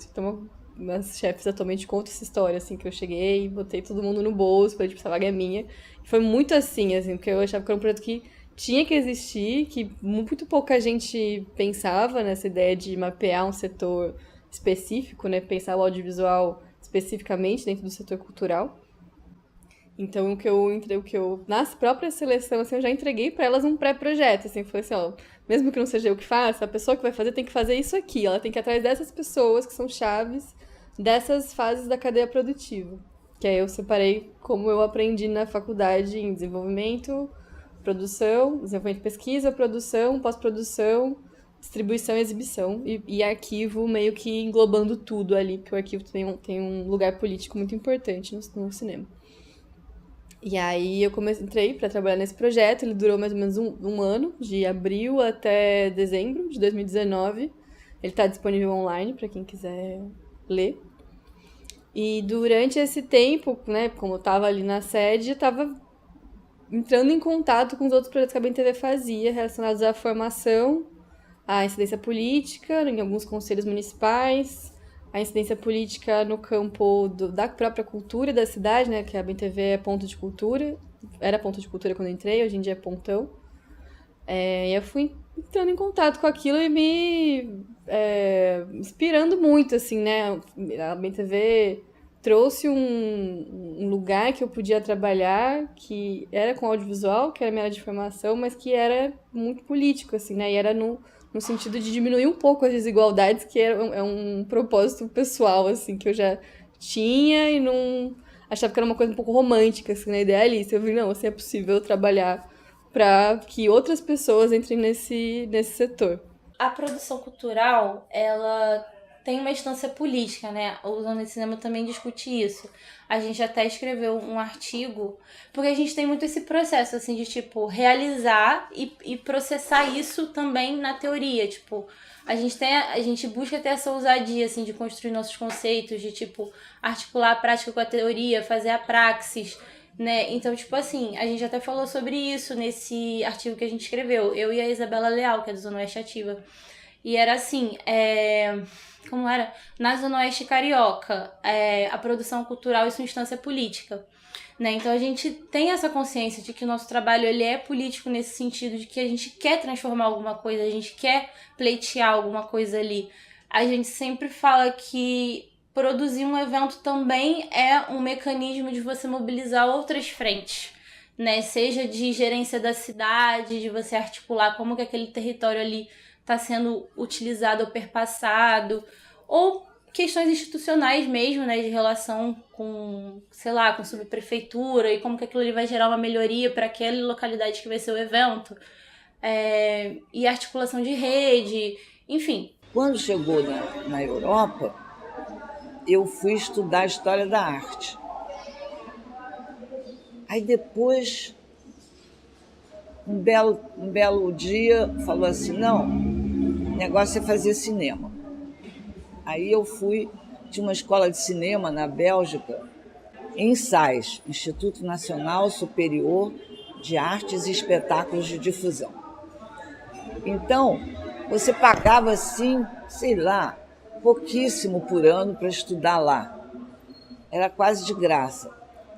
meus chefes atualmente contam essa história, assim, que eu cheguei, botei todo mundo no bolso, falei, tipo, essa vaga é minha. E foi muito assim, porque eu achava que era um projeto que tinha que existir, que muito pouca gente pensava nessa ideia de mapear um setor específico, né? Pensar o audiovisual especificamente dentro do setor cultural. Então, na própria seleção, assim, eu já entreguei para elas um pré-projeto, assim, falei assim, ó, mesmo que não seja eu que faça, a pessoa que vai fazer tem que fazer isso aqui, ela tem que ir atrás dessas pessoas que são chaves dessas fases da cadeia produtiva. Que aí eu separei como eu aprendi na faculdade em desenvolvimento, desenvolvimento de pesquisa, produção, pós-produção, distribuição e exibição, e arquivo meio que englobando tudo ali, porque o arquivo tem um lugar político muito importante no cinema. E aí eu entrei para trabalhar nesse projeto, ele durou mais ou menos um ano, de abril até dezembro de 2019. Ele está disponível online para quem quiser ler. E durante esse tempo, né, como eu estava ali na sede, eu estava entrando em contato com os outros projetos que a BemTV fazia, relacionados à formação, à incidência política, em alguns conselhos municipais, a incidência política no campo da própria cultura da cidade, né, que a BemTV é ponto de cultura, era ponto de cultura quando eu entrei, hoje em dia é pontão. E eu fui entrando em contato com aquilo e me inspirando muito, assim, né, a BemTV trouxe um lugar que eu podia trabalhar, que era com audiovisual, que era minha área de formação, mas que era muito político, assim, né, e era no sentido de diminuir um pouco as desigualdades, que é um propósito pessoal, assim, que eu já tinha e não achava que era uma coisa um pouco romântica, assim, né, idealista. Eu vi, não, assim, é possível trabalhar para que outras pessoas entrem nesse setor. A produção cultural, ela tem uma instância política, né? O Zona de Cinema também discute isso. A gente até escreveu um artigo, porque a gente tem muito esse processo, assim, de, tipo, realizar e processar isso também na teoria. Tipo, a gente busca ter essa ousadia, assim, de construir nossos conceitos, de, tipo, articular a prática com a teoria, fazer a praxis, né? Então, tipo assim, a gente até falou sobre isso nesse artigo que a gente escreveu, eu e a Isabela Leal, que é do Zona Oeste Ativa. E era assim, como era? Na Zona Oeste Carioca, a produção cultural e sua instância política, né? Então a gente tem essa consciência de que o nosso trabalho ele é político nesse sentido, de que a gente quer transformar alguma coisa, a gente quer pleitear alguma coisa ali. A gente sempre fala que produzir um evento também é um mecanismo de você mobilizar outras frentes, né? Seja de gerência da cidade, de você articular como que aquele território ali está sendo utilizado ou perpassado, ou questões institucionais mesmo, né, de relação com, sei lá, com subprefeitura e como que aquilo ali vai gerar uma melhoria para aquela localidade que vai ser o evento, e articulação de rede, enfim. Quando chegou na Europa, eu fui estudar História da Arte. Aí depois, um belo dia, falou assim, não, o negócio é fazer cinema. Aí eu fui de uma escola de cinema na Bélgica, em SAIS, Instituto Nacional Superior de Artes e Espetáculos de Difusão. Então, você pagava assim, sei lá, pouquíssimo por ano para estudar lá. Era quase de graça.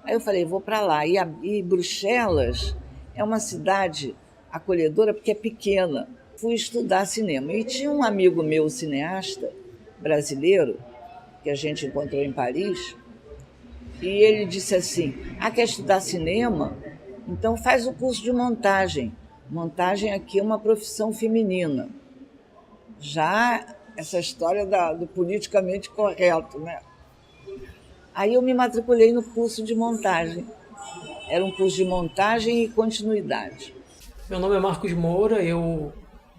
Aí eu falei, vou para lá. E Bruxelas é uma cidade acolhedora porque é pequena. Fui estudar cinema. E tinha um amigo meu, cineasta, brasileiro, que a gente encontrou em Paris, e ele disse assim, quer estudar cinema? Então faz o curso de montagem. Montagem aqui é uma profissão feminina. Já essa história do politicamente correto, né? Aí eu me matriculei no curso de montagem. Era um curso de montagem e continuidade. Meu nome é Marcos Moura, eu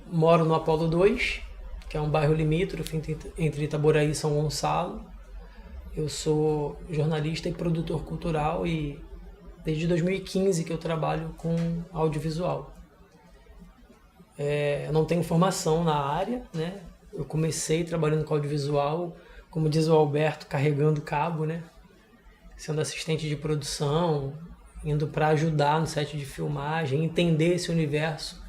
moro no Apolo 2, que é um bairro limítrofe entre Itaboraí e São Gonçalo. Eu sou jornalista e produtor cultural e desde 2015 que eu trabalho com audiovisual. Eu não tenho formação na área, né? Eu comecei trabalhando com audiovisual, como diz o Alberto, carregando cabo, né? Sendo assistente de produção, indo para ajudar no set de filmagem, entender esse universo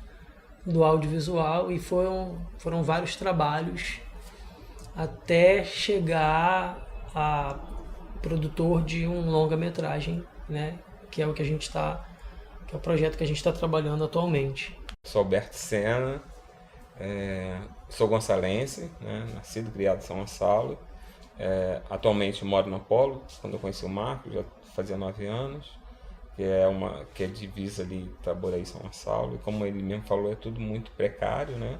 do audiovisual, e foram vários trabalhos até chegar a produtor de um longa-metragem, né? Que é o que a gente que é o projeto que a gente está trabalhando atualmente. Sou Alberto Sena, sou gonçalense, né? Nascido e criado em São Gonçalo. Atualmente moro no Apolo. Quando eu conheci o Marco, já fazia 9 anos, que é divisa ali Itaboraí e São Gonçalo. E como ele mesmo falou, é tudo muito precário, né?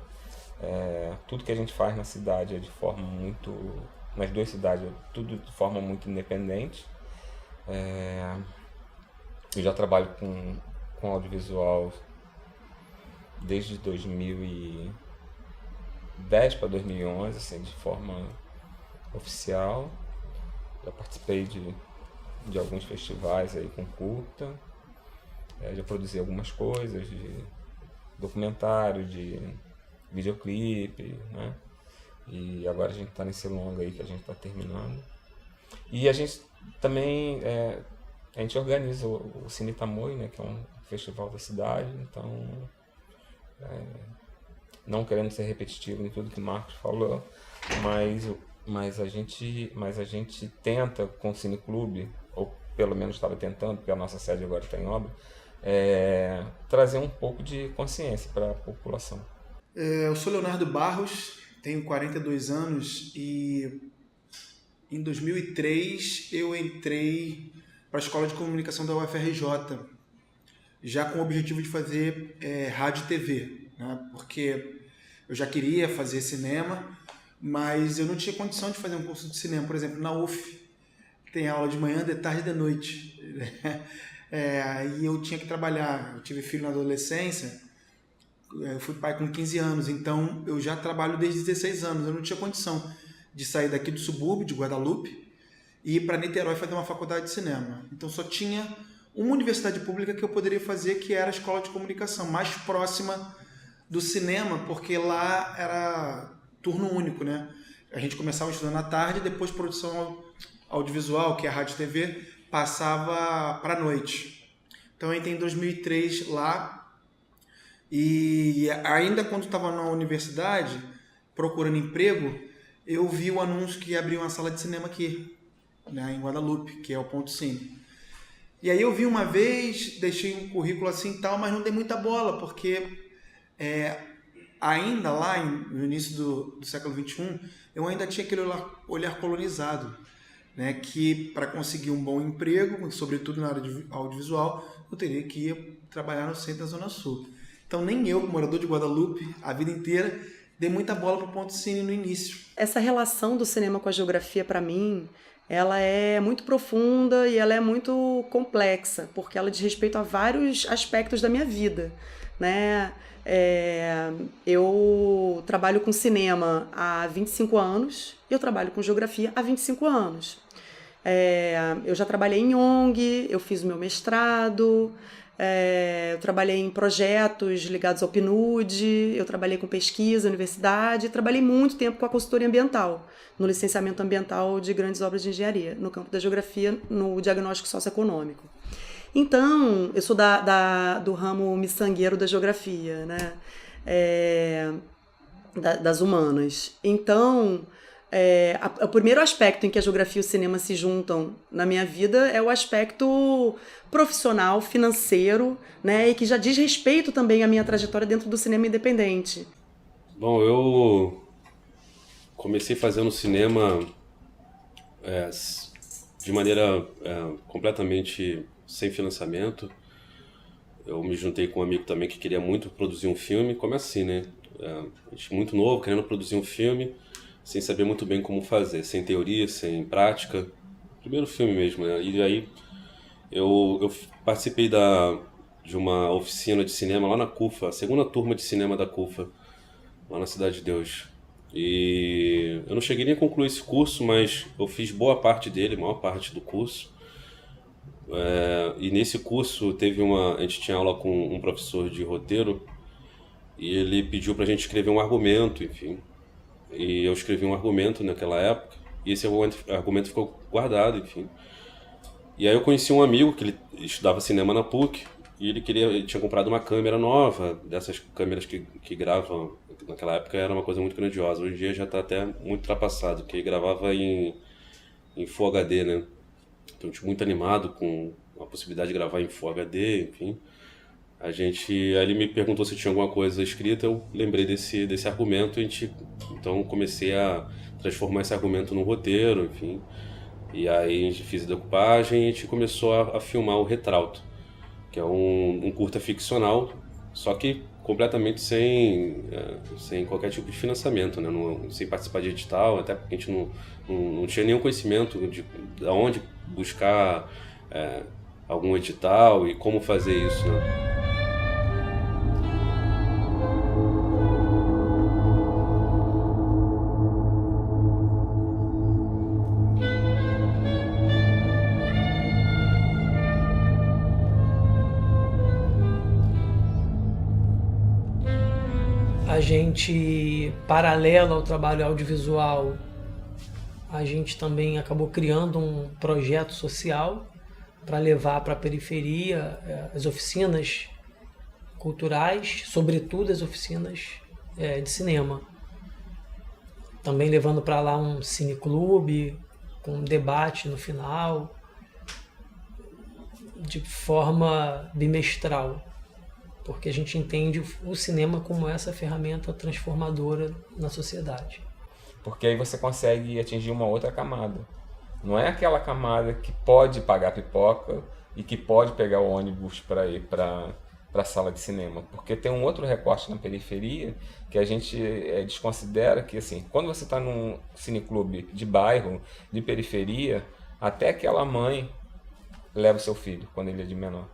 Tudo que a gente faz na cidade é de forma muito... Nas duas cidades, tudo de forma muito independente. Eu já trabalho com audiovisual desde 2010 para 2011, assim, de forma oficial. Já participei de alguns festivais aí com curta. Já produzi algumas coisas de documentário, de videoclipe, né? E agora a gente está nesse longa aí que a gente está terminando. E a gente também a gente organiza o Cine Tamoio, né, que é um festival da cidade. Então, não querendo ser repetitivo em tudo que o Marcos falou, mas a gente tenta com o Cine Clube, ou pelo menos estava tentando, porque a nossa sede agora está em obra, trazer um pouco de consciência para a população. Eu sou Leonardo Barros, tenho 42 anos e em 2003 eu entrei para a Escola de Comunicação da UFRJ, já com o objetivo de fazer rádio e TV, né? Porque eu já queria fazer cinema, mas eu não tinha condição de fazer um curso de cinema. Por exemplo, na UF tem aula de manhã, de tarde e de noite. Aí eu tinha que trabalhar, eu tive filho na adolescência, eu fui pai com 15 anos, então eu já trabalho desde 16 anos. Eu não tinha condição de sair daqui do subúrbio de Guadalupe e ir para Niterói fazer uma faculdade de cinema. Então só tinha uma universidade pública que eu poderia fazer, que era a Escola de Comunicação, mais próxima do cinema, porque lá era turno único, né? A gente começava estudando à tarde, depois produção audiovisual, que é a rádio e TV, passava para a noite. Então eu entrei em 2003 lá. E ainda quando estava na universidade, procurando emprego, eu vi o anúncio que abriu uma sala de cinema aqui, né, em Guadalupe, que é o Ponto Cine. E aí eu vi uma vez, deixei um currículo assim e tal, mas não dei muita bola, porque ainda lá no início do século XXI, eu ainda tinha aquele olhar colonizado, né, que para conseguir um bom emprego, sobretudo na área de audiovisual, eu teria que ir trabalhar no centro da Zona Sul. Então nem eu, morador de Guadalupe, a vida inteira, dei muita bola pro ponto cine no início. Essa relação do cinema com a geografia, para mim, ela é muito profunda e ela é muito complexa, porque ela diz respeito a vários aspectos da minha vida, né? Eu trabalho com cinema há 25 anos e eu trabalho com geografia há 25 anos. Eu já trabalhei em ONG, eu fiz o meu mestrado, eu trabalhei em projetos ligados ao PNUD, eu trabalhei com pesquisa, universidade, e trabalhei muito tempo com a consultoria ambiental, no licenciamento ambiental de grandes obras de engenharia, no campo da geografia, no diagnóstico socioeconômico. Então, eu sou do ramo miçangueiro da geografia, né? Das humanas. Então, o primeiro aspecto em que a geografia e o cinema se juntam na minha vida é o aspecto profissional, financeiro, né? E que já diz respeito também à minha trajetória dentro do cinema independente. Bom, eu comecei fazendo cinema de maneira completamente sem financiamento. Eu me juntei com um amigo também que queria muito produzir um filme. Como assim, né? A gente muito novo, querendo produzir um filme, sem saber muito bem como fazer, sem teoria, sem prática. Primeiro filme mesmo, né? E aí eu participei de uma oficina de cinema lá na CUFA, a segunda turma de cinema da CUFA, lá na Cidade de Deus. E eu não cheguei nem a concluir esse curso, mas eu fiz boa parte dele, maior parte do curso. E nesse curso a gente tinha aula com um professor de roteiro e ele pediu pra gente escrever um argumento, enfim. E eu escrevi um argumento naquela época e esse argumento ficou guardado, enfim. E aí eu conheci um amigo que ele estudava cinema na PUC e ele tinha comprado uma câmera nova, dessas câmeras que gravam. Naquela época era uma coisa muito grandiosa, hoje em dia já está até muito ultrapassado, porque ele gravava em Full HD, né? Então, muito animado com a possibilidade de gravar em Full HD, enfim. Aí ele me perguntou se tinha alguma coisa escrita, eu lembrei desse argumento, então comecei a transformar esse argumento num roteiro, enfim. E aí a gente fez a decupagem e a gente começou a filmar o Retrauto, que é um curta ficcional, só que completamente sem qualquer tipo de financiamento, né? Sem participar de edital, até porque a gente não tinha nenhum conhecimento de onde buscar algum edital e como fazer isso, né? A gente, paralelo ao trabalho audiovisual, a gente também acabou criando um projeto social para levar para a periferia as oficinas culturais, sobretudo as oficinas de cinema. Também levando para lá um cineclube, com um debate no final, de forma bimestral. Porque a gente entende o cinema como essa ferramenta transformadora na sociedade. Porque aí você consegue atingir uma outra camada. Não é aquela camada que pode pagar pipoca e que pode pegar o ônibus para ir para a sala de cinema. Porque tem um outro recorte na periferia que a gente desconsidera que, assim, quando você está num cineclube de bairro, de periferia, até aquela mãe leva o seu filho quando ele é de menor.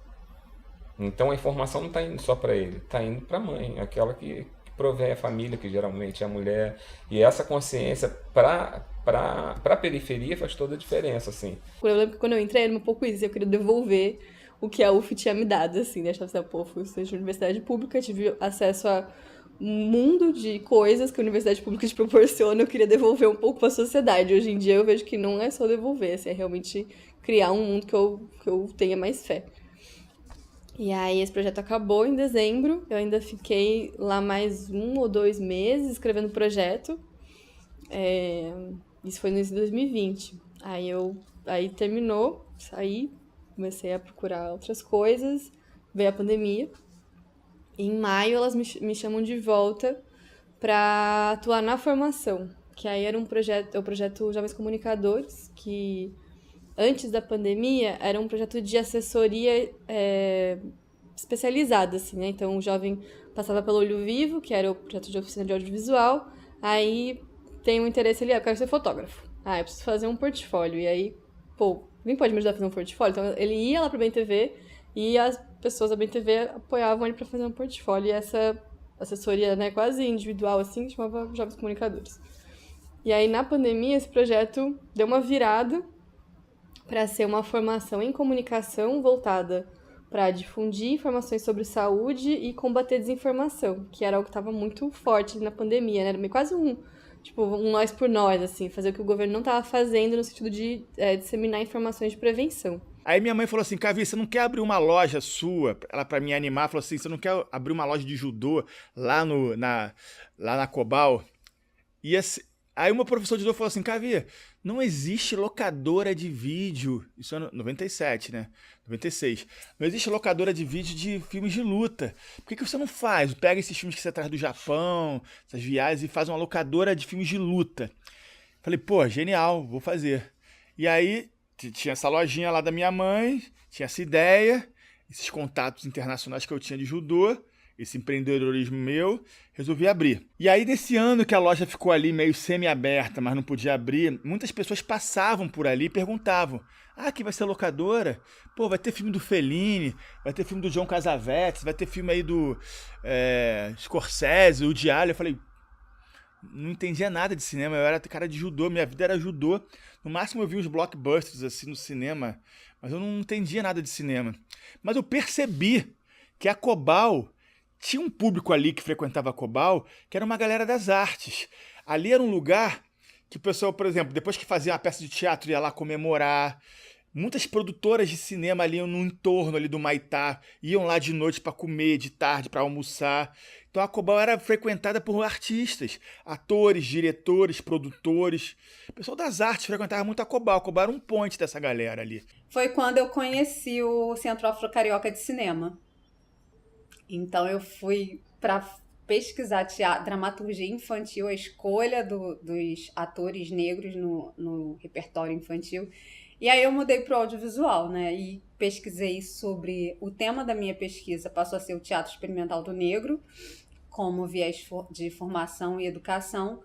Então a informação não está indo só para ele, está indo para a mãe, aquela que provém a família, que geralmente é a mulher. E essa consciência para a periferia faz toda a diferença, assim. Eu lembro que quando eu entrei era um pouco isso, eu queria devolver o que a UF tinha me dado, assim, né? Fui estudante de universidade pública, tive acesso a um mundo de coisas que a universidade pública te proporciona, eu queria devolver um pouco para a sociedade. Hoje em dia eu vejo que não é só devolver, assim, é realmente criar um mundo que eu tenha mais fé. E aí esse projeto acabou em dezembro, eu ainda fiquei lá mais 1 ou 2 meses escrevendo o projeto, isso foi no início de 2020. Aí terminou, saí, comecei a procurar outras coisas, veio a pandemia. Em maio elas me chamam de volta para atuar na formação, que aí era o projeto Jovens Comunicadores, que antes da pandemia era um projeto de assessoria especializada, assim, né? Então o jovem passava pelo Olho Vivo, que era o projeto de oficina de audiovisual, aí tem um interesse ali, eu quero ser fotógrafo. Eu preciso fazer um portfólio. E aí, alguém pode me ajudar a fazer um portfólio? Então ele ia lá pra BNTV e as pessoas da BNTV apoiavam ele pra fazer um portfólio. E essa assessoria, né, quase individual, assim, chamava Jovens Comunicadores. E aí, na pandemia, esse projeto deu uma virada para ser uma formação em comunicação voltada para difundir informações sobre saúde e combater desinformação, que era algo que estava muito forte na pandemia, né? Era quase um nós por nós, assim, fazer o que o governo não estava fazendo no sentido de disseminar informações de prevenção. Aí minha mãe falou assim, Cavi, você não quer abrir uma loja sua? Ela, pra me animar, falou assim, você não quer abrir uma loja de judô lá na Cobal? E aí uma professora de judô falou assim, Cavi, não existe locadora de vídeo, isso é 97, né? 96. Não existe locadora de vídeo de filmes de luta. Por que você não faz? Pega esses filmes que você traz do Japão, essas viagens, e faz uma locadora de filmes de luta. Falei, pô, genial, vou fazer. E aí tinha essa lojinha lá da minha mãe, tinha essa ideia, esses contatos internacionais que eu tinha de judô, esse empreendedorismo meu, resolvi abrir. E aí, nesse ano que a loja ficou ali meio semi-aberta, mas não podia abrir, muitas pessoas passavam por ali e perguntavam, aqui vai ser locadora? Pô, vai ter filme do Fellini, vai ter filme do John Cassavetes, vai ter filme aí do Scorsese, o Diário. Eu falei, não entendia nada de cinema, eu era cara de judô, minha vida era judô. No máximo eu vi uns blockbusters assim no cinema, mas eu não entendia nada de cinema. Mas eu percebi que a Cobal tinha um público ali que frequentava a Cobal, que era uma galera das artes. Ali era um lugar que o pessoal, por exemplo, depois que fazia uma peça de teatro, ia lá comemorar. Muitas produtoras de cinema ali no entorno ali do Maitá, iam lá de noite para comer, de tarde para almoçar. Então a Cobal era frequentada por artistas, atores, diretores, produtores. O pessoal das artes frequentava muito a Cobal. A Cobal era um ponte dessa galera ali. Foi quando eu conheci o Centro Afro-Carioca de Cinema. Então eu fui para pesquisar dramaturgia infantil, a escolha dos atores negros no repertório infantil. E aí eu mudei para o audiovisual, né? E pesquisei sobre... O tema da minha pesquisa passou a ser o Teatro Experimental do Negro, como viés de formação e educação.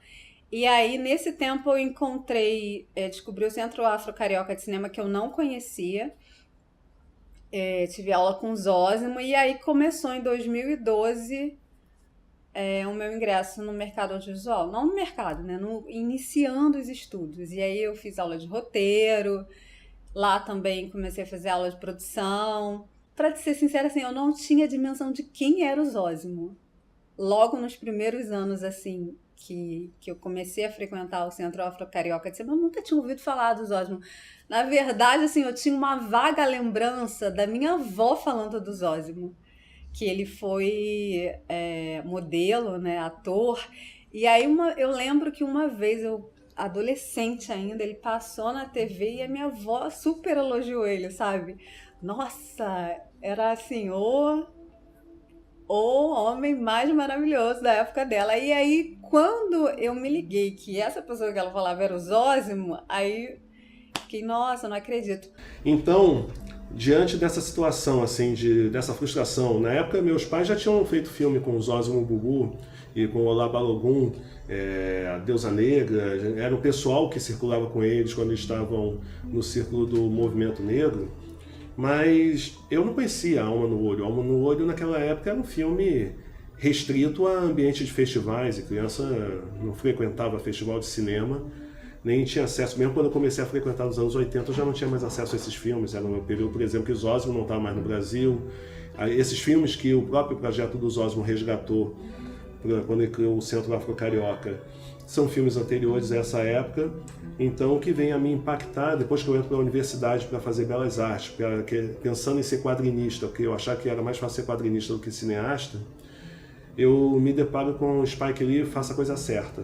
E aí, nesse tempo, eu descobri o Centro Afro-Carioca de Cinema, que eu não conhecia. Tive aula com o Zósimo, e aí começou em 2012 o meu ingresso no mercado audiovisual. Não no mercado, né? Iniciando os estudos. E aí eu fiz aula de roteiro, lá também comecei a fazer aula de produção. Para ser sincera, assim, eu não tinha dimensão de quem era o Zósimo. Logo nos primeiros anos, assim, que eu comecei a frequentar o Centro Afro-Carioca de Cinema, eu nunca tinha ouvido falar do Zósimo. Na verdade, assim, eu tinha uma vaga lembrança da minha avó falando do Zósimo, que ele foi modelo, né, ator. E aí eu lembro que uma vez, adolescente ainda, ele passou na TV e a minha avó super elogiou ele, sabe? Nossa, era assim, o homem mais maravilhoso da época dela. E aí, quando eu me liguei que essa pessoa que ela falava era o Zósimo, aí fiquei, nossa, não acredito. Então, diante dessa situação, assim, dessa frustração, na época meus pais já tinham feito filme com o Zósimo Bubu e com o Olá Balogun, a Deusa Negra, era o pessoal que circulava com eles quando eles estavam no círculo do movimento negro. Mas eu não conhecia Alma no Olho. Alma no Olho, naquela época, era um filme restrito a ambiente de festivais, e criança não frequentava festival de cinema, nem tinha acesso. Mesmo quando eu comecei a frequentar nos anos 80, eu já não tinha mais acesso a esses filmes. Era um período, por exemplo, que o Zósimo não estava mais no Brasil. Esses filmes que o próprio projeto do Zósimo resgatou quando ele criou o Centro Afro-Carioca são filmes anteriores a essa época. Então, o que vem a me impactar, depois que eu entro para a universidade para fazer belas artes, pensando em ser quadrinista, porque eu achava que era mais fácil ser quadrinista do que cineasta, eu me deparo com Spike Lee, Faça a Coisa Certa.